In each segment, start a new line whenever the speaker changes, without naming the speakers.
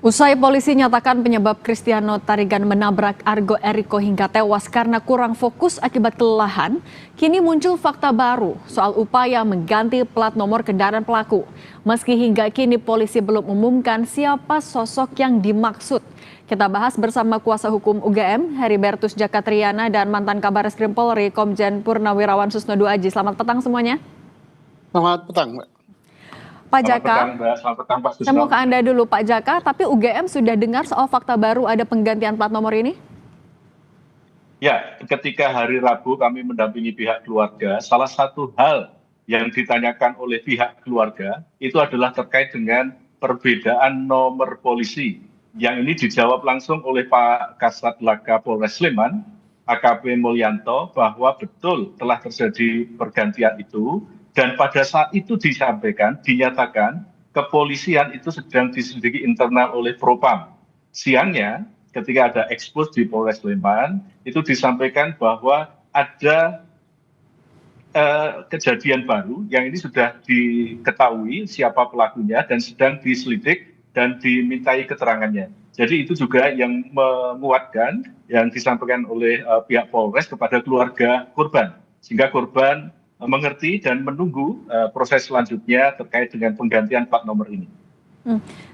Usai polisi nyatakan penyebab Cristiano Tarigan menabrak Argo Eriko hingga tewas karena kurang fokus akibat kelelahan, kini muncul fakta baru soal upaya mengganti plat nomor kendaraan pelaku. Meski hingga kini polisi belum umumkan siapa sosok yang dimaksud. Kita bahas bersama kuasa hukum UGM, Heribertus Jakatriana, dan mantan Kabareskrim Polri, Komjen Purnawirawan Susno Duaji. Selamat petang semuanya.
Selamat petang, Mbak.
Pak Jaka,
Selamat petang, Pak Susno.
saya mau ke Anda dulu Pak Jaka, tapi UGM sudah dengar soal fakta baru ada penggantian plat nomor ini?
Ya, ketika hari Rabu kami mendampingi pihak keluarga, salah satu hal yang ditanyakan oleh pihak keluarga itu adalah terkait dengan perbedaan nomor polisi. Yang ini dijawab langsung oleh Pak Kasat Laka Polres Sleman, AKP Mulyanto, bahwa betul telah terjadi pergantian itu. Dan pada saat itu dinyatakan kepolisian itu sedang diselidiki internal oleh Propam. Siangnya ketika ada ekspos di Polres Sleman, itu disampaikan bahwa ada kejadian baru yang ini sudah diketahui siapa pelakunya dan sedang diselidik dan dimintai keterangannya. Jadi itu juga yang menguatkan yang disampaikan oleh pihak Polres kepada keluarga korban. Sehingga korban mengerti dan menunggu proses selanjutnya terkait dengan penggantian plat nomor ini.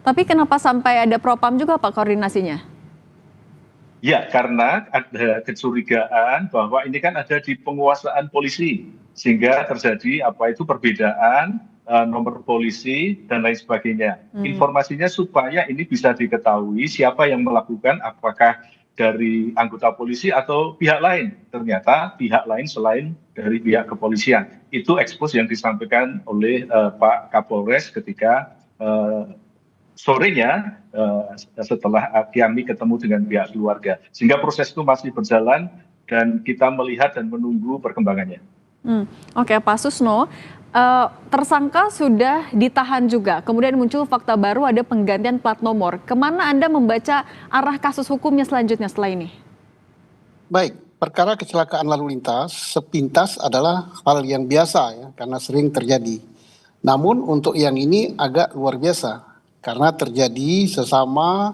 Tapi kenapa sampai ada Propam juga Pak koordinasinya?
Ya, karena ada kecurigaan bahwa ini kan ada di penguasaan polisi, sehingga terjadi perbedaan nomor polisi dan lain sebagainya. Informasinya supaya ini bisa diketahui siapa yang melakukan, apakah dari anggota polisi atau pihak lain. Ternyata pihak lain selain dari pihak kepolisian. Itu ekspos yang disampaikan oleh Pak Kapolres ketika sorenya setelah kami ketemu dengan pihak keluarga. Sehingga proses itu masih berjalan dan kita melihat dan menunggu perkembangannya.
Oke, Pak Susno, tersangka sudah ditahan juga. Kemudian muncul fakta baru ada penggantian plat nomor. Kemana Anda membaca arah kasus hukumnya selanjutnya setelah ini?
Baik, perkara kecelakaan lalu lintas sepintas adalah hal yang biasa ya, karena sering terjadi. Namun untuk yang ini agak luar biasa, karena terjadi sesama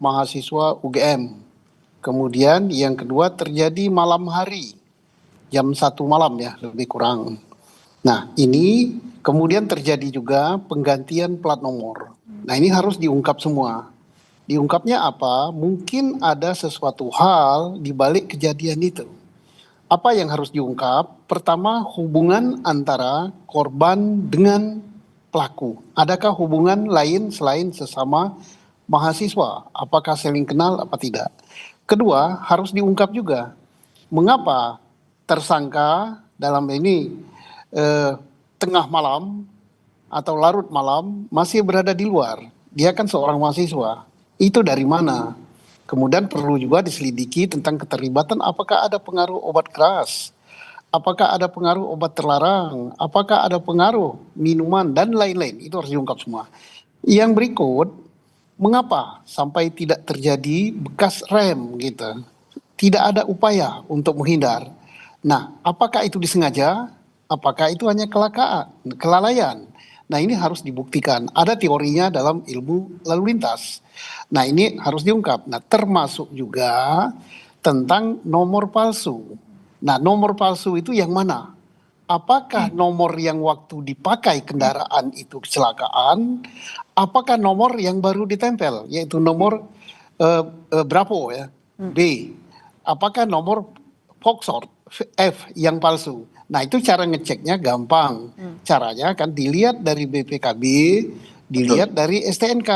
mahasiswa UGM. Kemudian yang kedua terjadi malam hari, jam 1 malam ya, lebih kurang. Nah ini kemudian terjadi juga penggantian plat nomor. Nah ini harus diungkap semua. Diungkapnya apa? Mungkin ada sesuatu hal di balik kejadian itu. Apa yang harus diungkap? Pertama, hubungan antara korban dengan pelaku. Adakah hubungan lain selain sesama mahasiswa? Apakah saling kenal apa tidak? Kedua, harus diungkap juga. Mengapa tersangka dalam ini tengah malam atau larut malam masih berada di luar? Dia kan seorang mahasiswa. Itu dari mana? Kemudian perlu juga diselidiki tentang keterlibatan apakah ada pengaruh obat keras, apakah ada pengaruh obat terlarang, apakah ada pengaruh minuman dan lain-lain. Itu harus diungkap semua. Yang berikut, mengapa sampai tidak terjadi bekas rem gitu? Tidak ada upaya untuk menghindar. Nah, apakah itu disengaja? Apakah itu hanya kelalaian? Nah ini harus dibuktikan. Ada teorinya dalam ilmu lalu lintas. Nah ini harus diungkap. Nah termasuk juga tentang nomor palsu. Nah nomor palsu itu yang mana? Apakah nomor yang waktu dipakai kendaraan itu kecelakaan? Apakah nomor yang baru ditempel? Yaitu nomor Bravo ya, B. Apakah nomor Foxtrot F yang palsu? Nah itu cara ngeceknya gampang. Caranya kan dilihat dari BPKB, dilihat dari STNK.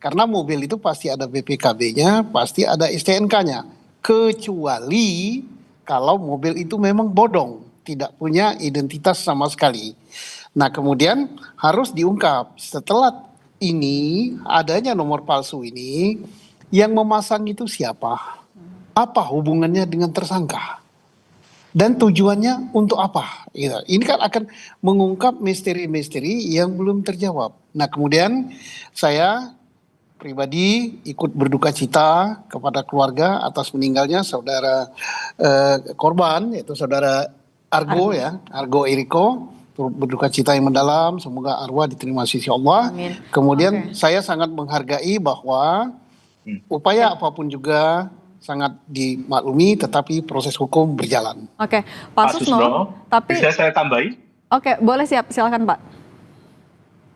Karena mobil itu pasti ada BPKB-nya, pasti ada STNK-nya. Kecuali kalau mobil itu memang bodong, tidak punya identitas sama sekali. Nah kemudian harus diungkap setelah ini adanya nomor palsu ini, yang memasang itu siapa? Apa hubungannya dengan tersangka? Dan tujuannya untuk apa? Gitu. Ini kan akan mengungkap misteri-misteri yang belum terjawab. Nah kemudian saya pribadi ikut berduka cita kepada keluarga atas meninggalnya saudara korban, yaitu saudara Argo ya, Argo Eriko turut berduka cita yang mendalam, semoga arwah diterima sisi Allah.
Amin.
Kemudian saya sangat menghargai bahwa upaya apapun juga sangat dimaklumi, tetapi proses hukum berjalan.
Oke, Pak Susno, tapi
bisa saya tambahi?
oke, boleh silakan Pak.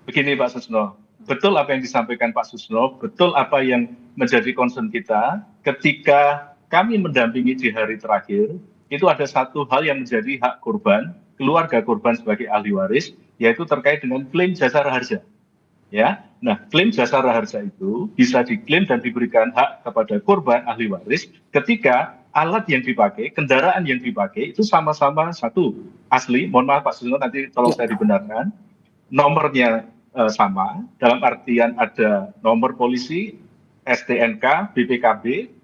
Begini Pak Susno, betul apa yang disampaikan Pak Susno, betul apa yang menjadi concern kita ketika kami mendampingi di hari terakhir, itu ada satu hal yang menjadi hak korban, keluarga korban sebagai ahli waris, yaitu terkait dengan klaim jasa raharja. Ya, nah klaim jasa raharja itu bisa diklaim dan diberikan hak kepada korban ahli waris ketika alat yang dipakai, kendaraan yang dipakai itu sama-sama satu asli. Mohon maaf Pak Susno, nanti tolong saya dibenarkan. Nomornya sama, dalam artian ada nomor polisi, STNK, BPKB,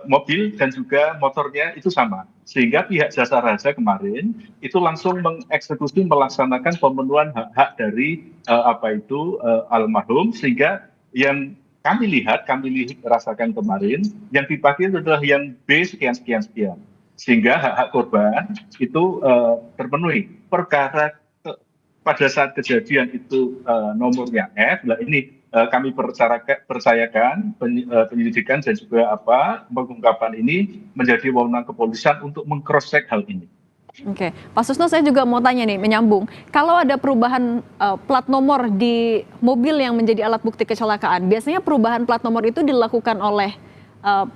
mobil dan juga motornya itu sama. Sehingga pihak jasa raharja kemarin itu langsung mengeksekusi melaksanakan pemenuhan hak-hak dari almarhum, sehingga yang kami rasakan kemarin yang dipakai itu adalah yang B sekian. Sehingga hak-hak korban itu terpenuhi. Perkara pada saat kejadian itu nomornya F, nah ini kami percayakan penyelidikan dan juga pengungkapan ini menjadi wewenang kepolisian untuk meng-cross check hal ini.
Oke, Pak Susno, saya juga mau tanya nih, menyambung. Kalau ada perubahan plat nomor di mobil yang menjadi alat bukti kecelakaan, biasanya perubahan plat nomor itu dilakukan oleh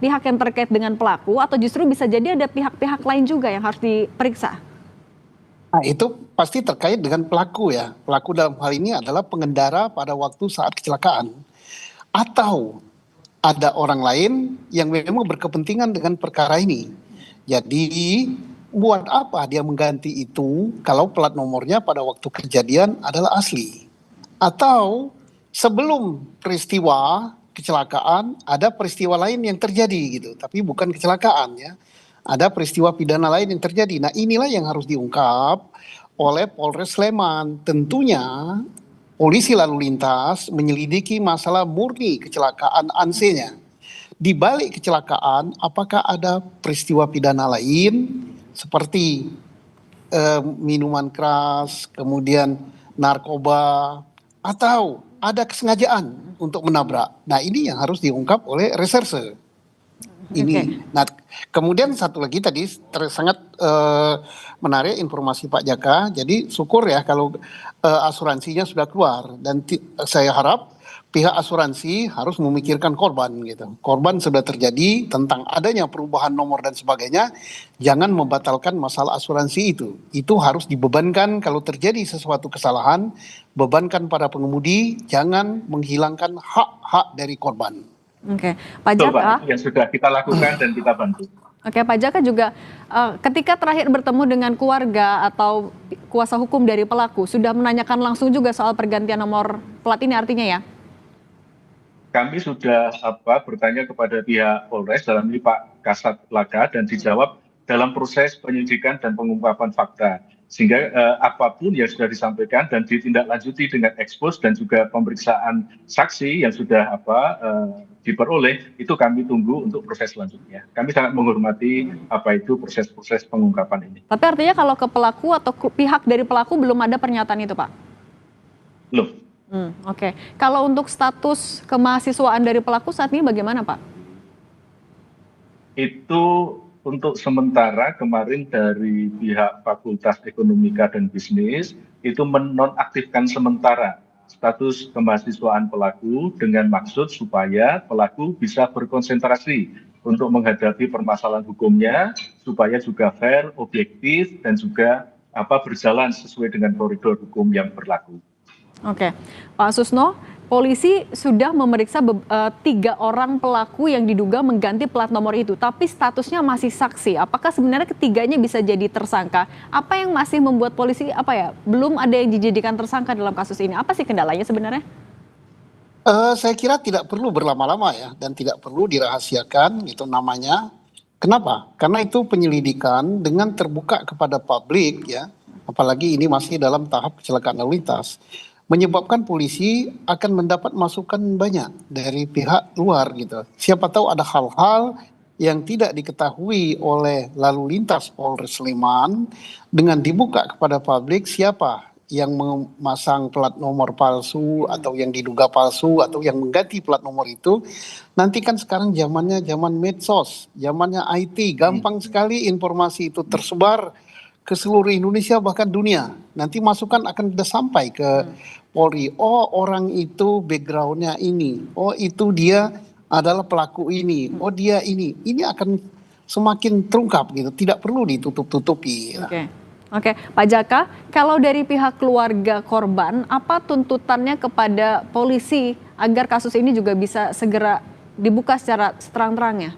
pihak yang terkait dengan pelaku, atau justru bisa jadi ada pihak-pihak lain juga yang harus diperiksa?
Nah, itu pasti terkait dengan pelaku ya. Pelaku dalam hal ini adalah pengendara pada waktu saat kecelakaan. Atau ada orang lain yang memang berkepentingan dengan perkara ini. Jadi buat apa dia mengganti itu kalau plat nomornya pada waktu kejadian adalah asli. Atau sebelum peristiwa kecelakaan ada peristiwa lain yang terjadi gitu. Tapi bukan kecelakaan ya. Ada peristiwa pidana lain yang terjadi. Nah, inilah yang harus diungkap oleh Polres Sleman. Tentunya polisi lalu lintas menyelidiki masalah murni kecelakaan ANSE-nya. Di balik kecelakaan, apakah ada peristiwa pidana lain seperti minuman keras, kemudian narkoba, atau ada kesengajaan untuk menabrak. Nah, ini yang harus diungkap oleh reserse. Ini. Nah, kemudian satu lagi tadi sangat menarik informasi Pak Jaka. Jadi syukur ya kalau asuransinya sudah keluar, dan saya harap pihak asuransi harus memikirkan korban gitu. Korban sudah terjadi tentang adanya perubahan nomor dan sebagainya, jangan membatalkan masalah asuransi itu. Itu harus dibebankan kalau terjadi sesuatu kesalahan, bebankan para pengemudi, jangan menghilangkan hak-hak dari korban.
Oke, Pak Jaka.
Yang sudah kita lakukan dan kita bantu.
Oke, Pak Jaka juga ketika terakhir bertemu dengan keluarga atau kuasa hukum dari pelaku, sudah menanyakan langsung juga soal pergantian nomor plat ini artinya ya?
Kami sudah bertanya kepada pihak Polres, dalam ini Pak Kasat Laka, dan dijawab dalam proses penyelidikan dan pengungkapan fakta. Sehingga apapun yang sudah disampaikan dan ditindaklanjuti dengan ekspos dan juga pemeriksaan saksi yang sudah diperoleh, itu kami tunggu untuk proses selanjutnya. Kami sangat menghormati proses-proses pengungkapan ini.
Tapi artinya kalau ke pelaku atau pihak dari pelaku belum ada pernyataan itu, Pak?
Belum.
Oke. Kalau untuk status kemahasiswaan dari pelaku saat ini bagaimana, Pak?
Itu untuk sementara kemarin dari pihak Fakultas Ekonomika dan Bisnis itu menonaktifkan sementara status kemahasiswaan pelaku dengan maksud supaya pelaku bisa berkonsentrasi untuk menghadapi permasalahan hukumnya supaya juga fair, objektif, dan juga berjalan sesuai dengan koridor hukum yang berlaku.
Oke, Pak Susno, polisi sudah memeriksa 3 orang pelaku yang diduga mengganti plat nomor itu, tapi statusnya masih saksi. Apakah sebenarnya ketiganya bisa jadi tersangka? Apa yang masih membuat polisi belum ada yang dijadikan tersangka dalam kasus ini? Apa sih kendalanya sebenarnya?
Saya kira tidak perlu berlama-lama ya, dan tidak perlu dirahasiakan itu namanya. Kenapa? Karena itu penyelidikan dengan terbuka kepada publik ya, apalagi ini masih dalam tahap kecelakaan lalu lintas, menyebabkan polisi akan mendapat masukan banyak dari pihak luar gitu. Siapa tahu ada hal-hal yang tidak diketahui oleh lalu lintas Polres Sleman dengan dibuka kepada publik siapa yang memasang plat nomor palsu atau yang diduga palsu atau yang mengganti plat nomor itu. Nanti kan sekarang zamannya zaman medsos, zamannya IT, gampang sekali informasi itu tersebar ke seluruh Indonesia bahkan dunia. Nanti masukan akan sudah sampai ke Polri. Oh, orang itu backgroundnya ini. Oh, itu dia adalah pelaku ini. Oh, dia ini. Ini akan semakin terungkap gitu. Tidak perlu ditutup-tutupi.
Oke. Oke, Pak Jaka, kalau dari pihak keluarga korban, apa tuntutannya kepada polisi agar kasus ini juga bisa segera dibuka secara terang-terangnya?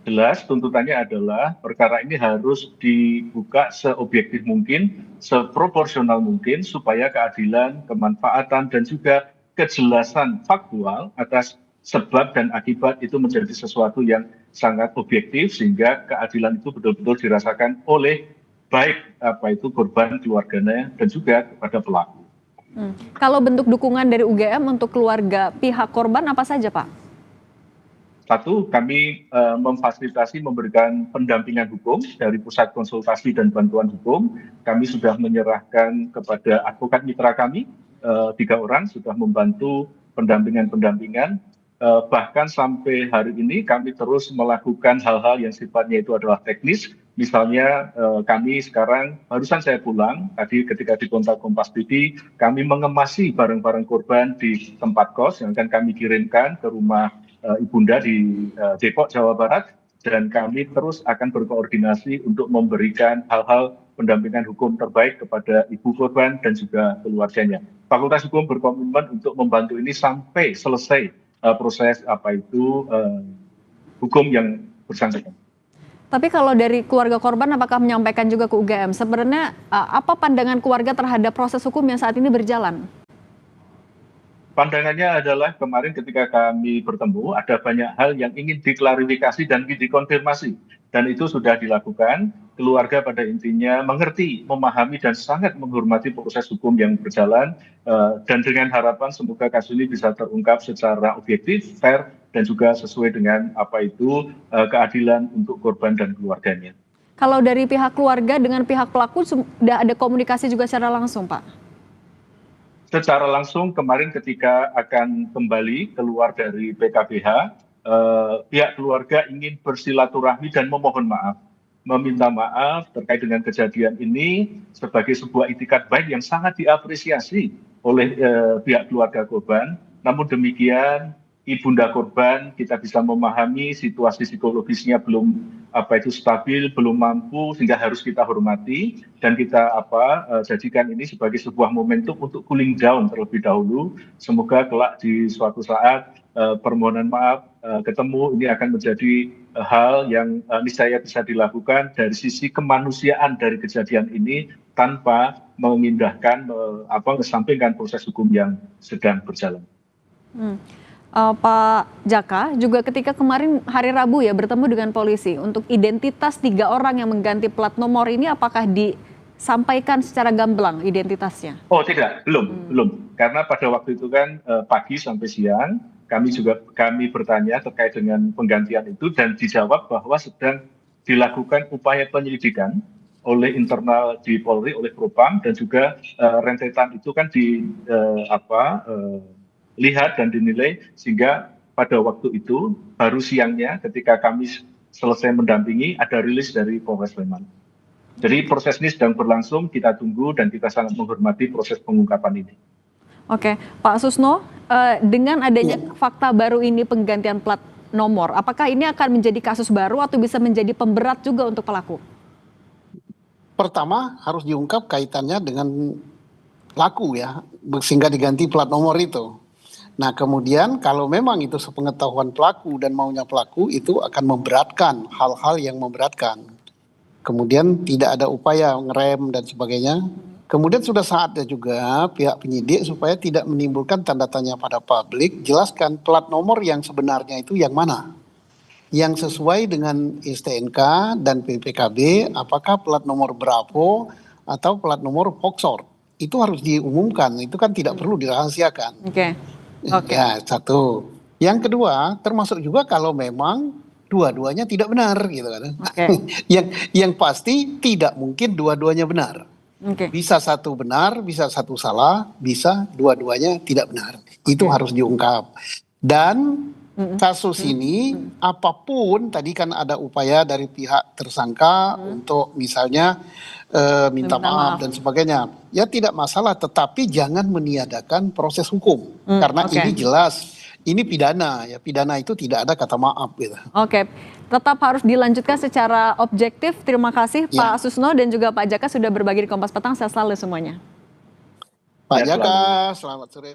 Jelas tuntutannya adalah perkara ini harus dibuka seobjektif mungkin, seproporsional mungkin, supaya keadilan, kemanfaatan, dan juga kejelasan faktual atas sebab dan akibat itu menjadi sesuatu yang sangat objektif, sehingga keadilan itu betul-betul dirasakan oleh baik korban, keluarganya, dan juga kepada pelaku.
Kalau bentuk dukungan dari UGM untuk keluarga pihak korban apa saja, Pak?
Satu, kami memfasilitasi memberikan pendampingan hukum dari Pusat Konsultasi dan Bantuan Hukum. Kami sudah menyerahkan kepada advokat mitra kami, 3 orang sudah membantu pendampingan-pendampingan. Bahkan sampai hari ini kami terus melakukan hal-hal yang sifatnya itu adalah teknis. Misalnya kami sekarang, barusan saya pulang, tadi ketika di kontak Kompas TV, kami mengemasi barang-barang korban di tempat kos yang akan kami kirimkan ke rumah Ibunda di Depok, Jawa Barat, dan kami terus akan berkoordinasi untuk memberikan hal-hal pendampingan hukum terbaik kepada ibu korban dan juga keluarganya. Fakultas Hukum berkomitmen untuk membantu ini sampai selesai proses hukum yang bersangkutan.
Tapi kalau dari keluarga korban apakah menyampaikan juga ke UGM? Sebenarnya apa pandangan keluarga terhadap proses hukum yang saat ini berjalan?
Pandangannya adalah kemarin ketika kami bertemu ada banyak hal yang ingin diklarifikasi dan dikonfirmasi, dan itu sudah dilakukan. Keluarga pada intinya mengerti, memahami, dan sangat menghormati proses hukum yang berjalan, dan dengan harapan semoga kasus ini bisa terungkap secara objektif, fair, dan juga sesuai dengan keadilan untuk korban dan keluarganya.
Kalau dari pihak keluarga dengan pihak pelaku sudah ada komunikasi juga secara langsung, Pak?
Secara langsung kemarin ketika akan kembali keluar dari PKBH, pihak keluarga ingin bersilaturahmi dan memohon maaf, meminta maaf terkait dengan kejadian ini sebagai sebuah itikat baik yang sangat diapresiasi oleh pihak keluarga korban. Namun demikian, ibunda korban kita bisa memahami situasi psikologisnya belum stabil, belum mampu, sehingga harus kita hormati dan kita jadikan ini sebagai sebuah momentum untuk cooling down terlebih dahulu. Semoga kelak di suatu saat permohonan maaf ketemu ini akan menjadi hal yang niscaya bisa dilakukan dari sisi kemanusiaan dari kejadian ini tanpa memindahkan mengesampingkan proses hukum yang sedang berjalan.
Pak Jaka, juga ketika kemarin hari Rabu ya bertemu dengan polisi untuk identitas 3 orang yang mengganti plat nomor ini, apakah disampaikan secara gamblang identitasnya?
Oh tidak, belum. Karena pada waktu itu kan pagi sampai siang kami bertanya terkait dengan penggantian itu dan dijawab bahwa sedang dilakukan upaya penyelidikan oleh internal di Polri, oleh Propam, dan juga rentetan itu kan lihat dan dinilai, sehingga pada waktu itu baru siangnya ketika kami selesai mendampingi ada rilis dari Polres Sleman. Jadi proses ini sedang berlangsung, kita tunggu dan kita sangat menghormati proses pengungkapan ini.
Oke, Pak Susno, dengan adanya fakta baru ini penggantian plat nomor, apakah ini akan menjadi kasus baru atau bisa menjadi pemberat juga untuk pelaku?
Pertama harus diungkap kaitannya dengan pelaku ya, sehingga diganti plat nomor itu. Nah kemudian kalau memang itu sepengetahuan pelaku dan maunya pelaku, itu akan memberatkan hal-hal yang memberatkan. Kemudian tidak ada upaya ngerem dan sebagainya. Kemudian sudah saatnya juga pihak penyidik supaya tidak menimbulkan tanda tanya pada publik, jelaskan plat nomor yang sebenarnya itu yang mana. Yang sesuai dengan STNK dan PPKB, apakah plat nomor Bravo atau plat nomor Voxor. Itu harus diumumkan, itu kan tidak perlu dirahasiakan.
Oke.
Ya, satu. Yang kedua, termasuk juga kalau memang dua-duanya tidak benar gitu kan.
Oke.
Yang pasti tidak mungkin dua-duanya benar.
Oke.
Bisa satu benar, bisa satu salah, bisa dua-duanya tidak benar. Itu harus diungkap. Dan kasus ini apapun tadi kan ada upaya dari pihak tersangka untuk misalnya minta maaf dan sebagainya. Ya tidak masalah, tetapi jangan meniadakan proses hukum. Karena
oke.
ini jelas, ini pidana ya. Pidana itu tidak ada kata maaf gitu.
Oke, tetap harus dilanjutkan secara objektif. Terima kasih
Ya.
Pak Susno dan juga Pak Jaka sudah berbagi di Kompas Petang. Sehat selalu semuanya.
Pak
Ya,
Jaka,
selalu.
selamat sore.